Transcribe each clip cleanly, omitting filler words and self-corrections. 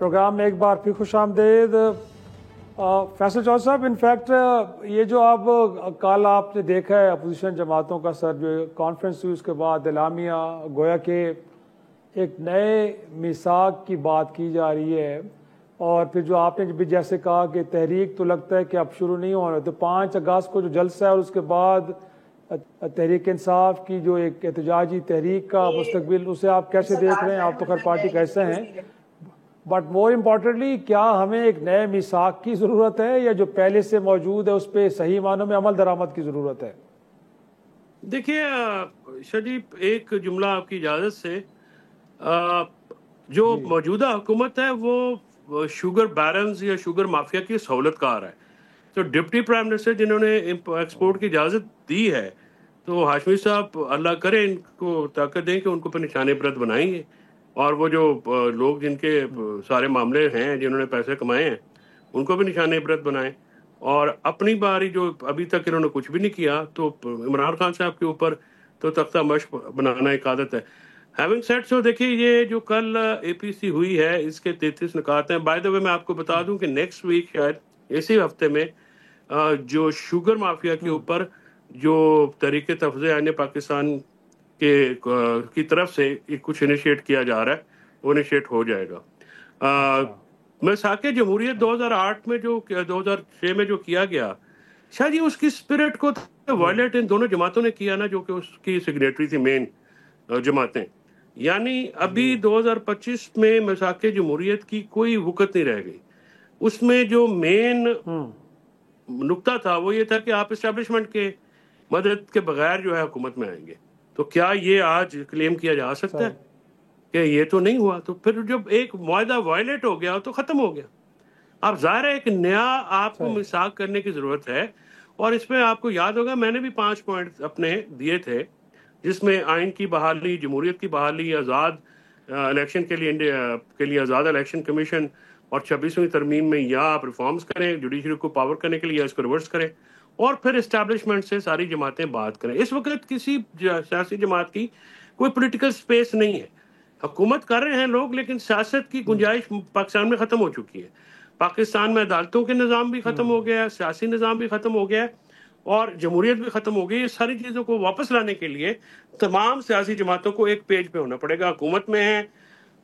Programme में एक बार फिर खुशामदीद। फैसल चौधरी साहब, इनफैक्ट ये जो आप कल आपने देखा है अपोजिशन जमातों का सर जो कॉन्फ्रेंस हुई उसके बाद एलामिया गोया के एक नए मिसाक की बात की जा रही है, और फिर जो आपने भी जैसे कहा कि तहरीक तो लगता है कि अब शुरू नहीं होना, तो 5 अगस्त को जो जलसा है और उसके बाद तहरीक इंसाफ की जो एक एहतजाजी तहरीक का मुस्तकबिल, उसे आप कैसे देख रहे हैं? आप तो खैर पार्टी कैसे हैं, बट मोर इम्पॉर्टेंटली क्या हमें एक नए मिसाक की ज़रूरत है या जो पहले से मौजूद है उस पर सही मानों में अमल दरामद की ज़रूरत है? देखिए शरीफ, एक जुमला आपकी इजाज़त से, जो मौजूदा हुकूमत है वो शुगर बैरन्स या शुगर माफिया की सहूलतकार है। तो डिप्टी प्राइम मिनिस्टर जिन्होंने एक्सपोर्ट की इजाज़त दी है, तो हाशमी साहब अल्लाह करे इनको ताकत दें कि उनको पर निशाने इबरत बनाएंगे, और वो जो लोग जिनके सारे मामले हैं, जिन्होंने पैसे कमाए हैं, उनको भी निशाने इबरत बनाएं। और अपनी बारी जो अभी तक इन्होंने कुछ भी नहीं किया, तो इमरान खान साहब के ऊपर तो तख्ता मश्क बनाना एक आदत है। हैविंग सेड सो, देखिए ये जो कल एपीसी हुई है इसके 33 निकात हैं। बाय द वे मैं आपको बता दूं कि नेक्स्ट वीक शायद इसी हफ्ते में जो शुगर माफिया के ऊपर जो तरीके तफज़े आने पाकिस्तान के की तरफ से कुछ इनिशिएट किया जा रहा है, वो इनिशिएट हो जाएगा। मिसाके जमहूरियत 2008 में जो 2006 में जो किया गया, शायद ये उसकी स्पिरिट को वायलेट इन दोनों जमातों ने किया ना, जो कि उसकी सिग्नेटरी थी मेन जमातें। यानी अभी 2025 में मिसाके जमहूरियत की कोई वक़्त नहीं रह गई। उसमें जो मेन नुक्ता था वो ये था कि आप इस्टेब्लिशमेंट के मदद के बगैर जो है हुकूमत में आएंगे। तो क्या ये आज क्लेम किया जा सकता है कि ये तो नहीं हुआ? तो फिर जब एक मुआहदा वायलेट हो गया तो ख़त्म हो गया। अब ज़ाहिर है एक नया आपको मिसाक करने की ज़रूरत है, और इसमें आपको याद होगा मैंने भी 5 पॉइंट अपने दिए थे, जिसमें आइन की बहाली, जमहूरियत की बहाली, आज़ाद इलेक्शन के लिए आज़ाद इलेक्शन कमीशन, और 26वीं तरमीम में या आप रिफॉर्म्स करें जुडिशरी को पावर करने के लिए, या इसको रिवर्स करें, और फिर इस्टेब्लिशमेंट से सारी जमातें बात करें। इस वक्त किसी सियासी जमात की कोई पॉलिटिकल स्पेस नहीं है। हुकूमत कर रहे हैं लोग, लेकिन सियासत की गुंजाइश पाकिस्तान में ख़त्म हो चुकी है। पाकिस्तान में अदालतों के निज़ाम भी ख़त्म हो गया है, सियासी निज़ाम भी ख़त्म हो गया है, और जमहूरियत भी ख़त्म हो गई। ये सारी चीज़ों को वापस लाने के लिए तमाम सियासी जमातों को एक पेज पे होना पड़ेगा। हुकूमत में है,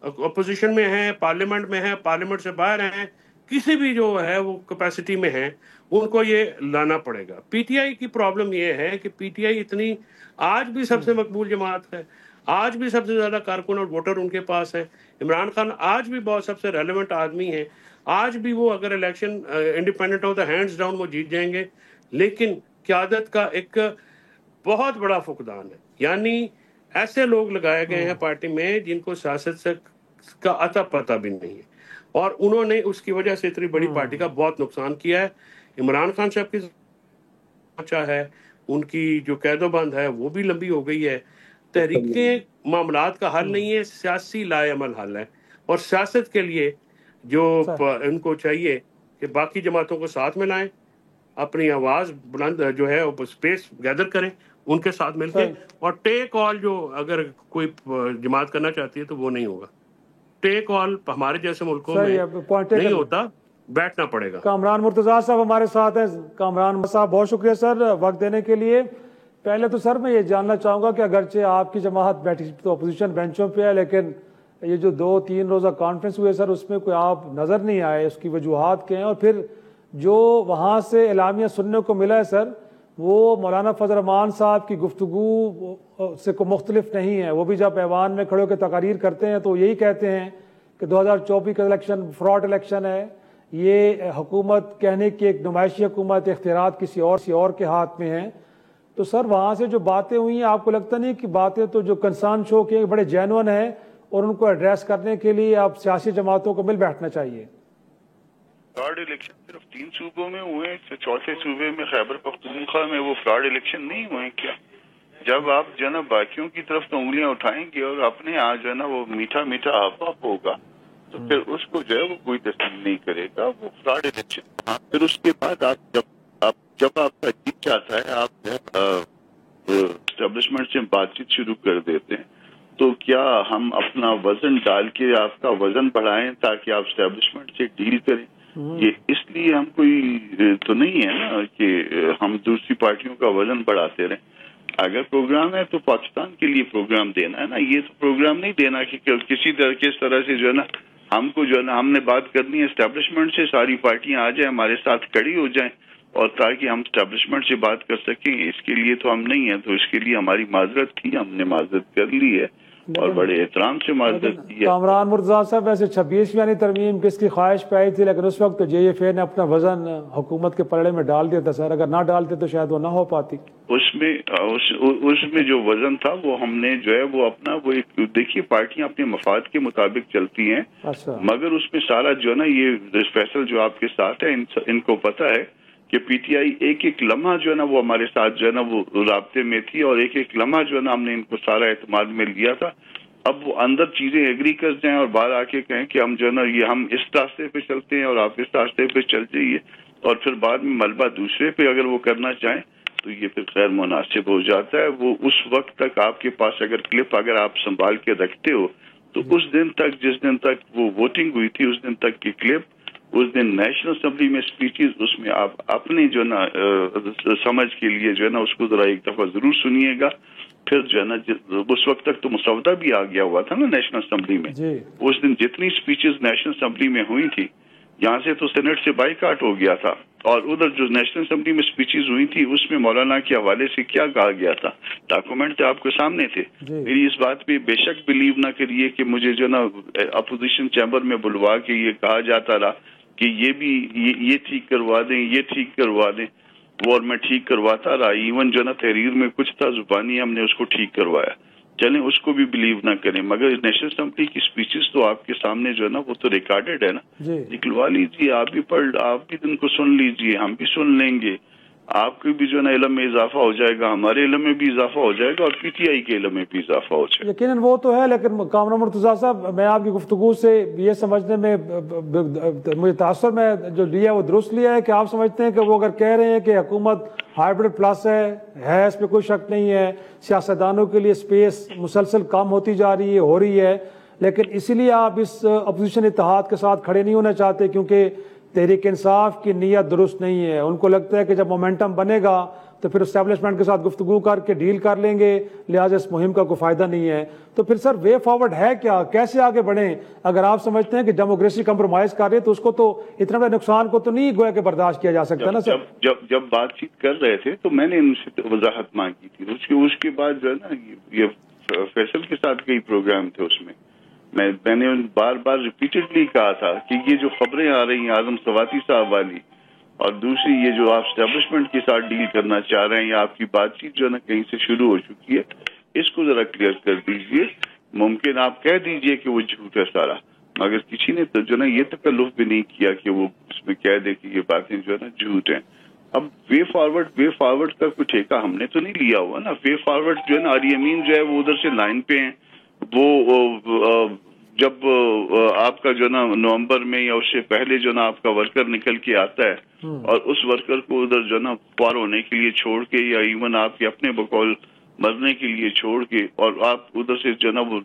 अपोजिशन में है, पार्लियामेंट में है, पार्लियामेंट से बाहर हैं, किसी भी जो है वो कैपेसिटी में है, उनको ये लाना पड़ेगा। पीटीआई की प्रॉब्लम ये है कि पीटीआई इतनी आज भी सबसे मकबूल जमात है, आज भी सबसे ज़्यादा कारकुन और वोटर उनके पास है। इमरान खान आज भी बहुत सबसे रेलेवेंट आदमी है, आज भी वो अगर इलेक्शन इंडिपेंडेंट हो तो हैंड्स डाउन वो जीत जाएंगे, लेकिन क़यादत का एक बहुत बड़ा फुकदान है। यानी ऐसे लोग लगाए गए हैं पार्टी में जिनको सियासत से का अता पता भी नहीं है, और उन्होंने उसकी वजह से इतनी बड़ी पार्टी का बहुत नुकसान किया है। इमरान खान साहब की अच्छा है, उनकी जो कैदोबंद है वो भी लंबी हो गई है। तहरीकें मामलात का हल नहीं है, सियासी लाएअमल हल है, और सियासत के लिए जो इनको चाहिए कि बाकी जमातों को साथ में लाएं, अपनी आवाज़ बुलंद जो है वो स्पेस गैदर करें उनके साथ मिलकर, और टेक ऑल जो अगर कोई जमात करना चाहती है तो वो नहीं होगा। टेक ऑल हमारे जैसे मुल्कों में नहीं होता, बैठना पड़ेगा। कामरान मुर्तज़ा साहब हमारे साथ हैं। कामरान साहब, बहुत शुक्रिया सर वक्त देने के लिए। पहले तो सर मैं ये जानना चाहूँगा कि अगरचे आपकी जमात बैठी तो अपोजिशन बेंचों पे है, लेकिन ये जो 2-3 रोज़ा कॉन्फ्रेंस हुए सर, उसमें कोई आप नज़र नहीं आए, उसकी वजूहात क्या हैं? और फिर जो वहाँ से एलामिया सुनने को मिला है सर, वो मौलाना फजल रहमान साहब की गुफ्तगू से को मुख्तलिफ नहीं है। वो भी जब ऐवान में खड़े होकर तकारीर करते हैं तो यही कहते हैं कि 2024 का इलेक्शन फ्रॉड इलेक्शन है, ये हुकूमत कहने की एक नुमाइशी हुकूमत, इख्तियारात किसी और के हाथ में है। तो सर वहाँ से जो बातें हुई हैं, आपको लगता नहीं कि बातें तो जो कंसर्न शो की बड़े जेन्युइन है, और उनको एड्रेस करने के लिए आप सियासी जमातों को मिल बैठना चाहिए? फ्रॉड इलेक्शन सिर्फ 3 सूबों में हुए, चौथे सूबे में खैबर पख्तूनख्वा में वो फ्रॉड इलेक्शन नहीं हुए क्या? जब आप जो ना बाकियों की तरफ तो उंगलियां उठाएंगे और अपने यहाँ जो है ना वो मीठा मीठा आप होगा, तो फिर उसको जो है वो कोई तस्लीम नहीं करेगा, वो फ्रॉड इलेक्शन। फिर उसके बाद आप जब आपका जीत जाता है, आप एस्टेब्लिशमेंट से बातचीत शुरू कर देते हैं, तो क्या हम अपना वजन डाल के आपका वजन बढ़ाएं ताकि आप स्टैब्लिशमेंट से डील करें? ये इसलिए हम कोई तो नहीं है ना कि हम दूसरी पार्टियों का वजन बढ़ाते रहें। अगर प्रोग्राम है तो पाकिस्तान के लिए प्रोग्राम देना है ना, ये तो प्रोग्राम नहीं देना कि किसी तरह से जो है ना हमको जो है ना हमने बात करनी है एस्टेब्लिशमेंट से, सारी पार्टियां आ जाए हमारे साथ खड़ी हो जाएं और ताकि हम एस्टेब्लिशमेंट से बात कर सकें। इसके लिए तो हम नहीं है, तो इसके लिए हमारी माजरत थी, हमने माजरत कर ली है और बड़े एहतराम से माजरत की है। कामरान मुर्तज़ा साहब वैसे 26वीं यानी तरमीम किसकी ख्वाहिश पे आई थी, लेकिन उस वक्त तो JFA ने अपना वजन हुकूमत के पलड़े में डाल दिया था सर, अगर ना डालते तो शायद वो ना हो पाती। उसमें जो वजन था वो हमने जो है वो अपना वो एक देखिए पार्टियां अपने मफाद के मुताबिक चलती हैं। अच्छा। मगर उसमें सारा जो है ना ये फैसल जो आपके साथ है इनको पता है कि PTI एक एक लम्हा जो है ना वो हमारे साथ जो है ना वो राब्ते में थी और एक एक लम्हा जो है ना हमने इनको सारा एतमाद में लिया था। अब वो अंदर चीजें एग्री कर जाएं और बाहर आके कहें कि हम जो है ना ये हम इस रास्ते पे चलते हैं और आप इस रास्ते पे चल जाइए और फिर बाद में मलबा दूसरे पे अगर वो करना चाहें तो ये फिर गैर मुनासिब हो जाता है। वो उस वक्त तक आपके पास अगर क्लिप अगर आप संभाल के रखते हो तो उस दिन तक जिस दिन तक वो वोटिंग हुई थी उस दिन तक की क्लिप, उस दिन नेशनल असेंबली में स्पीचेस, उसमें आप अपने जो ना समझ के लिए जो है ना उसको जरा एक दफा जरूर सुनिएगा। फिर जो है ना उस वक्त तक तो मसौदा भी आ गया हुआ था ना नेशनल असेंबली में। उस दिन जितनी स्पीचेस नेशनल असेंबली में हुई थी यहाँ से तो सेनेट से बाइकाट हो गया था और उधर जो नेशनल असेंबली में स्पीचेस हुई थी उसमें मौलाना के हवाले से क्या कहा गया था, डॉक्यूमेंट तो आपके सामने थे। मेरी इस बात पे बेशक बिलीव ना करिए कि मुझे जो ना अपोजिशन चैम्बर में बुलवा के ये कहा जाता रहा कि ये भी ये ठीक करवा दें, ये ठीक करवा दें, वो और मैं ठीक करवाता रहा। इवन जो ना तहरीर में कुछ था जुबानी हमने उसको ठीक करवाया। चलें उसको भी बिलीव ना करें, मगर नेशनल असेंबली की स्पीचेस तो आपके सामने जो है ना वो तो रिकॉर्डेड है ना, निकलवा लीजिए, आप भी उनको सुन लीजिए, हम भी सुन लेंगे। आपके भी जो ना इल्म में इजाफा हो जाएगा, हमारे इल्म में भी इजाफा हो जाएगा और PTI के इल्म में भी इजाफा हो जाएगा। यकीनन वो तो है, लेकिन कामरान मुर्तज़ा साहब मैं आपकी गुफ्तगू से ये समझने में मुझे तासुर में जो लिया वो दुरुस्त लिया है कि आप समझते हैं कि वो अगर कह रहे हैं कि हुकूमत हाइब्रिड प्लस है इस पर कोई शक नहीं है, सियासतदानों के लिए स्पेस मुसलसल कम होती जा रही है, हो रही है, लेकिन इसीलिए आप इस अपोजिशन इत्तेहाद के साथ खड़े नहीं होना चाहते क्योंकि तहरीक इंसाफ की नीयत दुरुस्त नहीं है। उनको लगता है कि जब मोमेंटम बनेगा तो फिर एस्टेब्लिशमेंट के साथ गुफ्तगू करके डील कर लेंगे, लिहाजा इस मुहिम का कोई फायदा नहीं है। तो फिर सर वे फॉरवर्ड है क्या, कैसे आगे बढ़े? अगर आप समझते हैं कि डेमोक्रेसी कंप्रोमाइज कर रही है तो उसको तो इतना बड़े नुकसान को तो नहीं गोया के बर्दाश्त किया जा सकता ना सर। जब बातचीत कर रहे थे तो मैंने इनसे वजाहत मांगी थी, उसके बाद जो है ना ये फैसल के साथ कई प्रोग्राम थे, उसमें मैंने बार बार रिपीटेडली कहा था कि ये जो खबरें आ रही हैं आजम सवाती साहब वाली और दूसरी ये जो आप एस्टेब्लिशमेंट के साथ डील करना चाह रहे हैं या आपकी बातचीत जो है ना कहीं से शुरू हो चुकी है, इसको जरा क्लियर कर दीजिए। मुमकिन आप कह दीजिए कि वो झूठ है सारा, मगर किसी ने तो जो ना ये तकल्लुफ भी नहीं किया कि वो उसमें कह दे कि ये बातें जो है ना झूठ है। अब वे फॉरवर्ड का कोई ठेका हमने तो नहीं लिया हुआ ना। वे फॉरवर्ड जो है ना आरी अमीन जो है वो उधर से लाइन पे हैं, वो जब आपका जो ना नवंबर में या उससे पहले जो ना आपका वर्कर निकल के आता है और उस वर्कर को उधर जो ना पार होने के लिए छोड़ के या इवन आपके अपने बकौल मरने के लिए छोड़ के और आप उधर से जो ना वो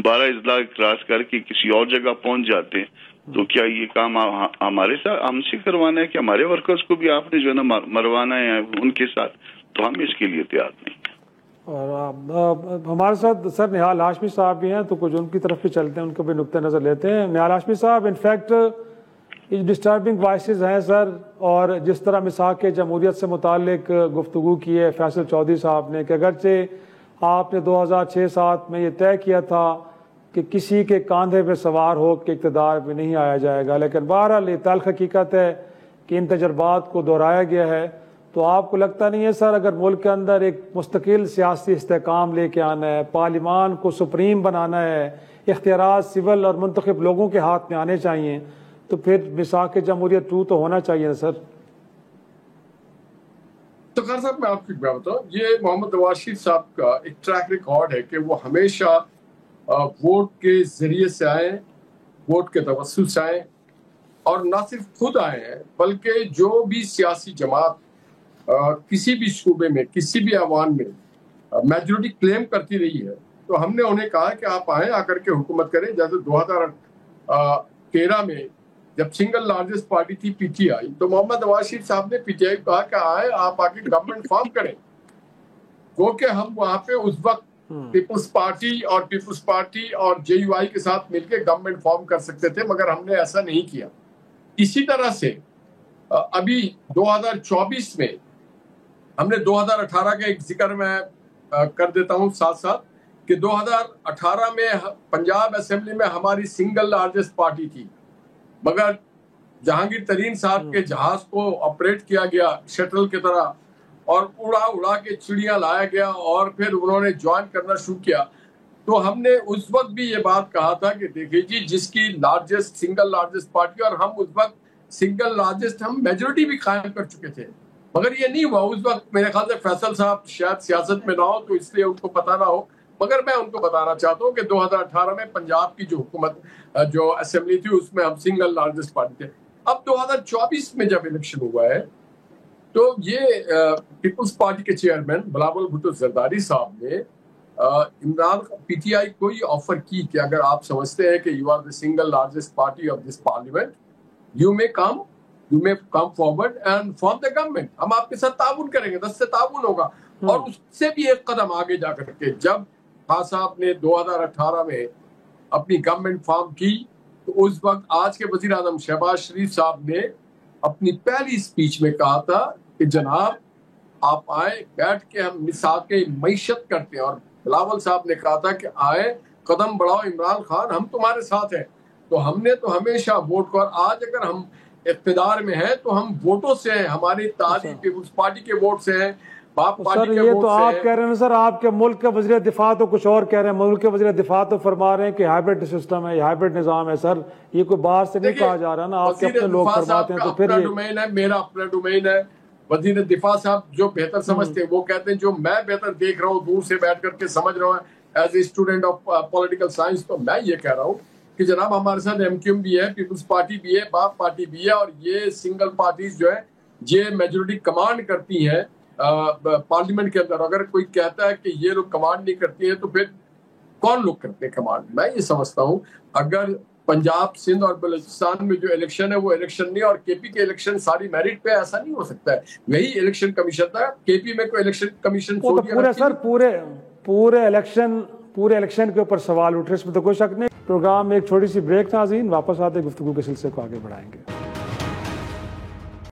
12 इजला क्रॉस करके किसी और जगह पहुंच जाते हैं, तो क्या ये काम हमारे साथ हमसे करवाना है कि हमारे वर्कर्स को भी आपने जो ना मरवाना है उनके साथ? तो हम इसके लिए तैयार नहीं। और हमारे साथ सर निहाल हाशमी साहब भी हैं, तो कुछ उनकी तरफ भी चलते हैं, उनको भी नुक्ते नज़र लेते हैं। निहाल हाशमी साहब, इनफैक्ट ये डिस्टर्बिंग वॉइसेस हैं सर, और जिस तरह मिसाक जमहूरियत से मुतालिक गुफ्तगू की है फैसल चौधरी साहब ने कि अगरचे आपने 2006-07 में ये तय किया था कि किसी के कंधे पे सवार हो के इक़्तिदार में नहीं आया जाएगा, लेकिन बहरहाल ये तल्ख़ हकीकत है कि इन तजर्बात को दोहराया गया है। तो आपको लगता नहीं है सर अगर मुल्क के अंदर एक मुस्तकिल सियासी इस्तेकाम लेके आना है, पार्लिमान को सुप्रीम बनाना है, इख्तियारात सिविल और मुंतखब लोगों के हाथ में आने चाहिए, तो फिर मिसाक जमहूरियत 2 तो होना चाहिए ना सर? तो खान साहब मैं आपको क्या बताऊं, ये मोहम्मद नवाज शरीफ साहब का एक ट्रैक रिकॉर्ड है कि वो हमेशा वोट के जरिए से आए, वोट के तवस्सुल से आए, और ना सिर्फ खुद आए हैं बल्कि जो भी सियासी जमात किसी भी सूबे में किसी भी अवान में मेजॉरिटी क्लेम करती रही है, तो हमने उन्हें कहा कि आप आए, आकर के हुकूमत करें। जैसे 2013 में जब सिंगल लार्जेस्ट पार्टी थी पीटीआई, तो मोहम्मद नवाज शरीफ साहब ने पीटीआई को कहा कि आए आप आके गवर्नमेंट फॉर्म करें। वो कि हम वहां पे उस वक्त पीपुल्स पार्टी और जेयूआई के साथ मिलकर गवर्नमेंट फॉर्म कर सकते थे, मगर हमने ऐसा नहीं किया। इसी तरह से अभी 2024 में हमने 2018 का एक जिक्र मैं कर देता हूं साथ साथ कि 2018 में पंजाब असेंबली में हमारी सिंगल लार्जेस्ट पार्टी थी, मगर जहांगीर तरीन साहब के जहाज को ऑपरेट किया गया शटल की तरह और उड़ा के चिड़िया लाया गया और फिर उन्होंने ज्वाइन करना शुरू किया। तो हमने उस वक्त भी ये बात कहा था कि देखिए जी, जिसकी सिंगल लार्जेस्ट पार्टी, और हम उस वक्त सिंगल लार्जेस्ट हम मेजोरिटी भी कायम कर चुके थे, मगर ये नहीं हुआ। उस वक्त मेरे ख्याल से फैसल साहब शायद सियासत में ना हो तो इसलिए उनको पता ना हो, मगर मैं उनको बताना चाहता हूँ कि 2018 में पंजाब की जो हुकूमत जो असेंबली थी उसमें हम सिंगल लार्जेस्ट पार्टी थे। अब 2024 में जब इलेक्शन हुआ है तो ये पीपुल्स पार्टी के चेयरमैन बिलावल भुट्टो जरदारी साहब ने इमरान पीटीआई को ही ऑफर की कि अगर आप समझते हैं कि you are the single largest party of this parliament, you may come forward and form the government. हम आपके साथ ताउन करेंगे, 10 से ताउन होगा। और उससे भी एक कदम आगे जाकर के जब खान साहब ने 2018 में अपनी गवर्नमेंट फॉर्म की, तो उस वक्त आज के वजीर आजम शहबाज शरीफ साहब ने अपनी पहली स्पीच में कहा था कि जनाब आप आए, बैठ के हम मिसाक मईशत करते हैं। और बिलावल साहब ने कहा था कि आए, कदम बढ़ाओ इमरान खान, हम तुम्हारे साथ हैं। तो हमने तो हमेशा वोट को, और आज अगर हम इख्तिदार में हैं तो हम वोटों से हैं, हमारी तारीख पीपुल्स पार्टी के वोट से हैं, बाप पार्टी के वोट से हैं। ये तो आप कह रहे हैं सर, आपके मुल्क के वज़ीर दिफा तो कुछ और कह रहे हैं। मुल्क के वज़ीर दिफा तो फरमा रहे हैं कि हाइब्रिड सिस्टम है, हाइब्रिड निज़ाम है। सर ये कोई बाहर से नहीं कहा जा रहा ना, आपके अपने लोग फरमाते हैं। तो फिर डोमेन है, मेरा अपना डोमेन है। वज़ीर दिफा साहब जो बेहतर समझते हैं वो कहते हैं, जो मैं बेहतर देख रहा हूँ, दूर से बैठ करके समझ रहा हूँ as a student of political science, तो मैं ये कह रहा हूँ कि जनाब हमारे साथ एमक्यूएम भी है, पीपुल्स पार्टी भी है, बाप पार्टी भी है, और ये सिंगल पार्टीज जो है ये मेजोरिटी कमांड करती हैं पार्लियामेंट के अंदर। अगर कोई कहता है कि ये लोग कमांड नहीं करती हैं तो फिर कौन लोग करते हैं कमांड? मैं ये समझता हूँ अगर पंजाब, सिंध और बलूचिस्तान में जो इलेक्शन है वो इलेक्शन नहीं, और केपी के इलेक्शन सारी मेरिट पे, ऐसा नहीं हो सकता है। वही इलेक्शन कमीशन था, केपी में कोई इलेक्शन कमीशन पूरे इलेक्शन के ऊपर सवाल उठ रहे, इसमें तो कोई शक नहीं। प्रोग्राम में एक छोटी सी ब्रेक था, नाज़रीन वापस आते गुफ्तगू के सिलसिले को आगे बढ़ाएंगे।